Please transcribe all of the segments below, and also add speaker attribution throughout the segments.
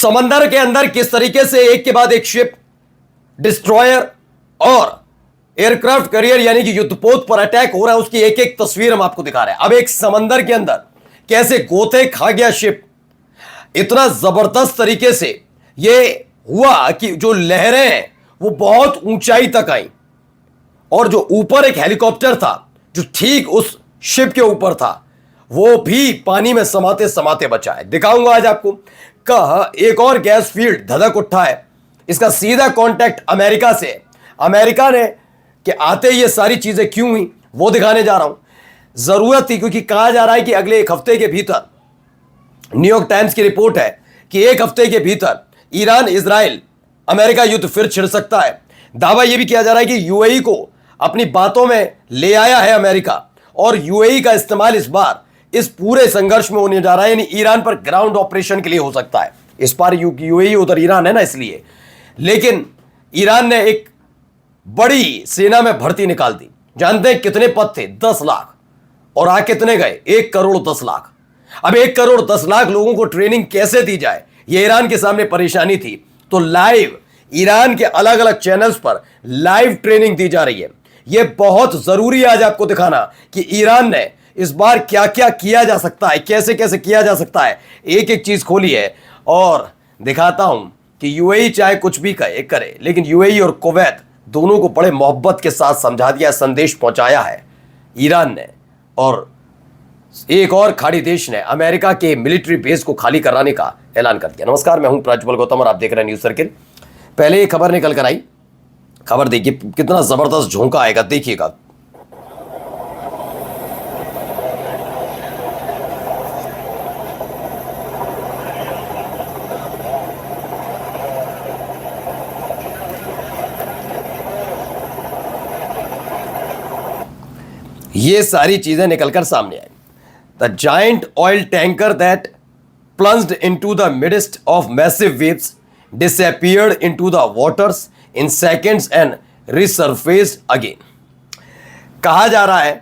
Speaker 1: समंदर के अंदर किस तरीके से एक के बाद एक शिप, डिस्ट्रॉयर और एयरक्राफ्ट कैरियर यानी कि युद्धपोत पर अटैक हो रहा है, उसकी एक एक तस्वीर हम आपको दिखा रहे हैं। अब एक समंदर के अंदर कैसे गोते खा गया शिप, इतना जबरदस्त तरीके से यह हुआ कि जो लहरें हैं वो बहुत ऊंचाई तक आई और जो ऊपर एक हेलीकॉप्टर था जो ठीक उस शिप के ऊपर था वो भी पानी में समाते समाते बचा है। दिखाऊंगा आज आपको। का एक और गैस फील्ड धधक उठा है, इसका सीधा कांटेक्ट अमेरिका से। अमेरिका ने कि आते ये सारी चीजें क्यों हुई वो दिखाने जा रहा हूं। जरूरत थी क्योंकि कहा जा रहा है कि अगले एक हफ्ते के भीतर, न्यूयॉर्क टाइम्स की रिपोर्ट है कि एक हफ्ते के भीतर ईरान इजराइल अमेरिका युद्ध फिर छिड़ सकता है। दावा यह भी किया जा रहा है कि यूएई को अपनी बातों में ले आया है अमेरिका और यूएई का इस्तेमाल इस बार इस पूरे संघर्ष में होने जा रहा है, यानी ईरान पर ग्राउंड ऑपरेशन के लिए हो सकता है। इस बार यूएई उधर ईरान है ना, इसलिए। लेकिन ईरान ने एक बड़ी सेना में भर्ती निकाल दी। जानते हैं कितने पद थे? 10 लाख। और आ कितने गए? 1 करोड़ 10 लाख। अब 1 करोड़ 10 लाख लोगों को ट्रेनिंग कैसे दी जाए, यह ईरान के सामने परेशानी थी। तो लाइव ईरान के अलग अलग चैनल्स पर लाइव ट्रेनिंग दी जा रही है। यह बहुत जरूरी है आज आपको दिखाना कि ईरान ने इस बार क्या क्या किया जा सकता है, कैसे कैसे किया जा सकता है। एक एक चीज खोली है और दिखाता हूं कि यूएई चाहे कुछ भी करे, लेकिन यूएई और कुवैत दोनों को बड़े मोहब्बत के साथ समझा दिया, संदेश पहुंचाया है ईरान ने। और एक और खाड़ी देश ने अमेरिका के मिलिट्री बेस को खाली कराने का ऐलान कर दिया। नमस्कार, मैं हूं प्रज्वल गौतम और आप देख रहे हैं न्यूज सर्किल। पहले एक खबर निकल कर आई, खबर देखिए कितना जबरदस्त झोंका आएगा, देखिएगा। ये सारी चीजें निकलकर सामने आई। The giant oil tanker that plunged into the midst of massive waves disappeared into the waters in seconds and resurfaced again। कहा जा रहा है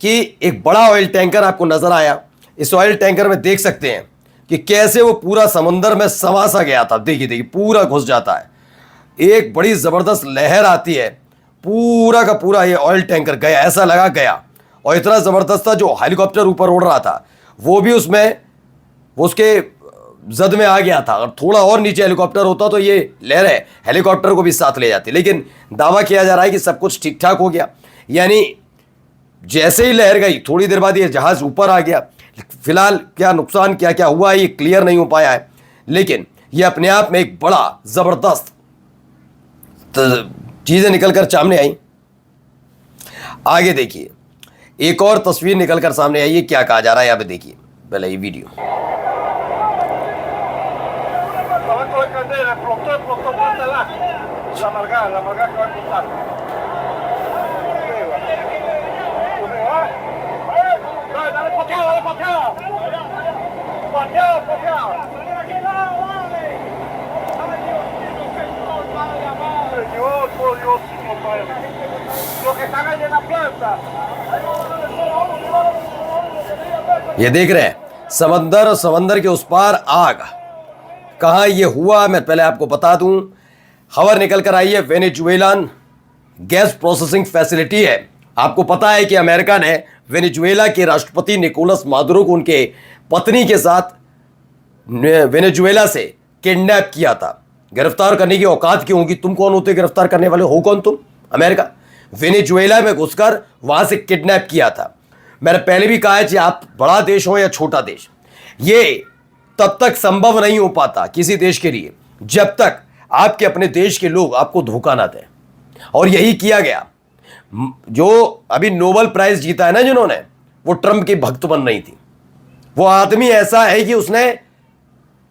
Speaker 1: कि एक बड़ा ऑयल टैंकर आपको नजर आया। इस ऑयल टैंकर में देख सकते हैं कि कैसे वो पूरा समुद्र में समा सा गया था। देखिए देखिए, पूरा घुस जाता है, एक बड़ी जबरदस्त लहर आती है, पूरा का पूरा ये ऑयल टैंकर गया, ऐसा लगा गया। और इतना जबरदस्त था, जो हेलीकॉप्टर ऊपर उड़ रहा था वो भी उसके जद में आ गया था। और थोड़ा और नीचे हेलीकॉप्टर होता तो ये लहरें हेलीकॉप्टर को भी साथ ले जाती। लेकिन दावा किया जा रहा है कि सब कुछ ठीक ठाक हो गया, यानी जैसे ही लहर गई थोड़ी देर बाद ये जहाज ऊपर आ गया। फिलहाल क्या नुकसान क्या क्या हुआ है ये क्लियर नहीं हो पाया है, लेकिन ये अपने आप में एक बड़ा जबरदस्त चीजें निकलकर सामने आई। आगे देखिए, एक और तस्वीर निकलकर सामने आई है। क्या कहा जा रहा है यहाँ पे देखिए पहले ये वीडियो। ये देख रहे हैं समंदर और समंदर के उस पार आग। कहां ये हुआ मैं पहले आपको बता दूं। खबर निकल कर आई है, वेनेजुएलान गैस प्रोसेसिंग फैसिलिटी है। आपको पता है कि अमेरिका ने वेनेजुएला के राष्ट्रपति निकोलस मादुरो को उनके पत्नी के साथ वेनेजुएला से किडनैप किया था। गिरफ्तार करने की औकात क्यों होगी? तुम कौन होते गिरफ्तार करने वाले? हो कौन तुम? अमेरिका वेनेजुएला में घुसकर वहां से किडनैप किया था। मैंने पहले भी कहा है कि आप बड़ा देश हो या छोटा देश, ये तब तक संभव नहीं हो पाता किसी देश के लिए जब तक आपके अपने देश के लोग आपको धोखा ना दें। और यही किया गया। जो अभी नोबेल प्राइज जीता है ना जिन्होंने, वो ट्रंप की भक्त बन रही थी। वो आदमी ऐसा है कि उसने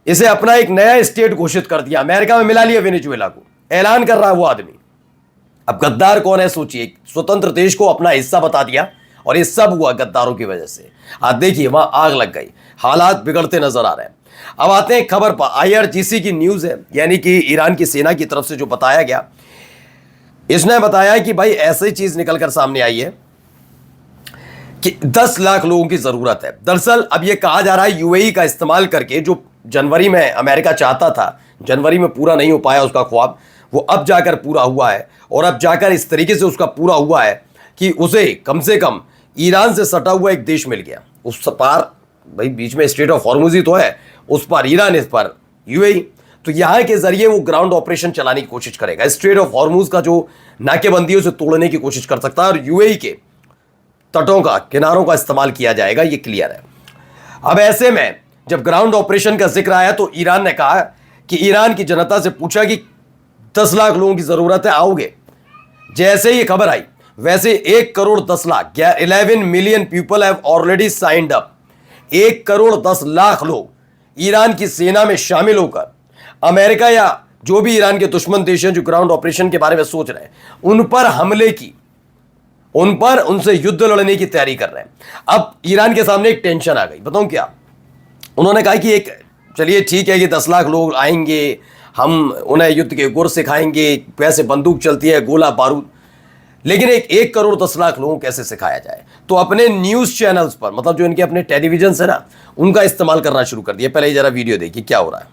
Speaker 1: इसे अपना एक नया स्टेट घोषित कर दिया, अमेरिका में मिला लिया वेनेजुएला को, ऐलान कर रहा है वो आदमी। अब गद्दार कौन है सोचिए, स्वतंत्र देश को अपना हिस्सा बता दिया और ये सब हुआ गद्दारों की वजह से। आज देखिए वहां आग लग गई, हालात बिगड़ते नजर आ रहे हैं। अब आते हैं खबर पर। आईआरजीसी की न्यूज है, यानी कि ईरान की सेना की तरफ से जो बताया गया, इसने बताया कि भाई ऐसी चीज निकलकर सामने आई है कि 10 लाख लोगों की जरूरत है। दरअसल अब यह कहा जा रहा है यूएई का इस्तेमाल करके जो जनवरी में अमेरिका चाहता था, जनवरी में पूरा नहीं हो पाया उसका ख्वाब, वो अब जाकर पूरा हुआ है। और अब जाकर इस तरीके से उसका पूरा हुआ है कि उसे कम से कम ईरान से सटा हुआ एक देश मिल गया। उस पार भाई बीच में स्ट्रेट ऑफ हॉर्मुज ही तो है, उस पार ईरान, इस पार यूएई। तो यहाँ के जरिए वो ग्राउंड ऑपरेशन चलाने की कोशिश करेगा। स्ट्रेट ऑफ हॉर्मुज का जो नाकेबंदी है उसे तोड़ने की कोशिश कर सकता है और यूएई के तटों का, किनारों का इस्तेमाल किया जाएगा, ये क्लियर है। अब ऐसे में जब ग्राउंड ऑपरेशन का जिक्र आया तो ईरान ने कहा कि ईरान की जनता से पूछा कि 10 लाख लोगों की जरूरत है, आओगे? जैसे ही खबर आई वैसे 1 crore 10 lakh 11 million people have already signed up. 1 crore 10 lakh लोग ईरान की सेना में शामिल होकर अमेरिका या जो भी ईरान के दुश्मन देश हैं जो ग्राउंड ऑपरेशन के बारे में सोच रहे हैं उन पर हमले की, उन पर उनसे युद्ध लड़ने की तैयारी कर रहे हैं। अब ईरान के सामने एक टेंशन आ गई, बताऊं क्या? उन्होंने कहा कि एक चलिए ठीक है कि 10 लाख लोग आएंगे, हम उन्हें युद्ध के गुर सिखाएंगे, कैसे बंदूक चलती है, गोला बारूद, लेकिन 1 करोड़ 10 लाख लोगों को कैसे सिखाया जाए? तो अपने न्यूज चैनल्स पर, मतलब जो इनके अपने टेलीविजन है ना, उनका इस्तेमाल करना शुरू कर दिया। पहले जरा वीडियो देखिए क्या हो रहा है।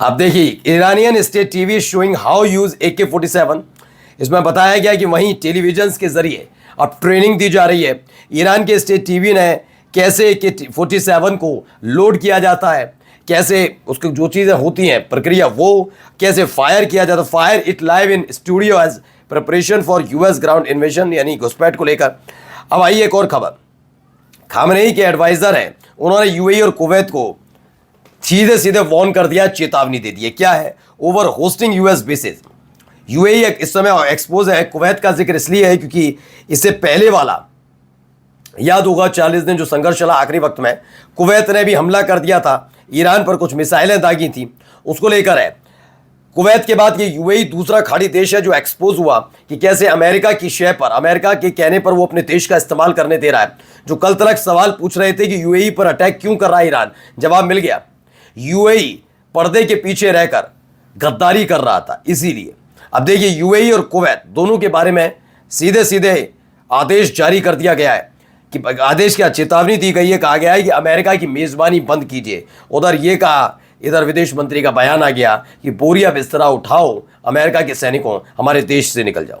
Speaker 1: अब देखिए Iranian state TV showing how use AK-47। इसमें बताया गया कि वहीं टेलीविजन के जरिए अब ट्रेनिंग दी जा रही है। ईरान के स्टेट टीवी ने कैसे AK-47 को लोड किया जाता है, कैसे उसकी जो चीज़ें होती हैं प्रक्रिया, वो कैसे फायर किया जाता है, fire it live in studio as preparation for US ground invasion, यानी घुसपैठ को लेकर। अब आइए एक और खबर। खामनेई के एडवाइजर हैं, उन्होंने यूएई और कुवैत को सीधे सीधे वार्न कर दिया, चेतावनी दे दी है। क्या है? Over hosting US basis. UAE इस समय एक्सपोज है। कुवैत का जिक्र इसलिए है क्योंकि इससे पहले वाला याद होगा 40 दिन जो संघर्ष चला आखिरी वक्त में, कुवैत ने भी हमला कर दिया था, ईरान पर कुछ मिसाइलें दागी थी, उसको लेकर है। कुवैत के बाद ये यूएई दूसरा खाड़ी देश है जो एक्सपोज हुआ कि कैसे अमेरिका की शय पर, अमेरिका के कहने पर वो अपने देश का इस्तेमाल करने दे रहा है। जो कल तक सवाल पूछ रहे थे कि यूएई पर अटैक क्यों कर रहा है ईरान, जवाब मिल गया। यूएई पर्दे के पीछे रहकर गद्दारी कर रहा था, इसीलिए। अब देखिए यूएई और कुवैत दोनों के बारे में सीधे सीधे आदेश जारी कर दिया गया है कि आदेश क्या, चेतावनी दी गई है, कहा गया है कि अमेरिका की मेजबानी बंद कीजिए। उधर ये कहा, इधर विदेश मंत्री का बयान आ गया कि बोरिया बिस्तरा उठाओ अमेरिका के सैनिकों, हमारे देश से निकल जाओ।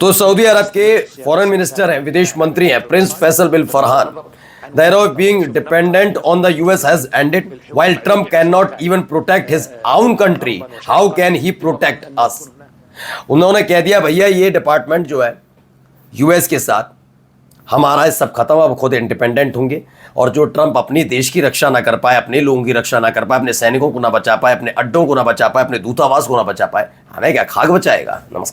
Speaker 1: तो सऊदी अरब के फॉरेन मिनिस्टर हैं, विदेश मंत्री हैं Prince Faisal bin Farhan. The era of being dependent on the US has ended. While Trump cannot even protect his own country, how can he protect us? उन्होंने कह दिया भैया ये डिपार्टमेंट जो है यूएस के साथ, हमारा सब खत्म, अब खुद इंडिपेंडेंट होंगे। और जो ट्रंप अपनी देश की रक्षा ना कर पाए, अपने लोगों की रक्षा ना कर पाए, अपने सैनिकों को ना बचा पाए, अपने अड्डों को ना बचा पाए, अपने दूतावास को ना बचा पाए, हमें क्या खाक बचाएगा? नमस्कार।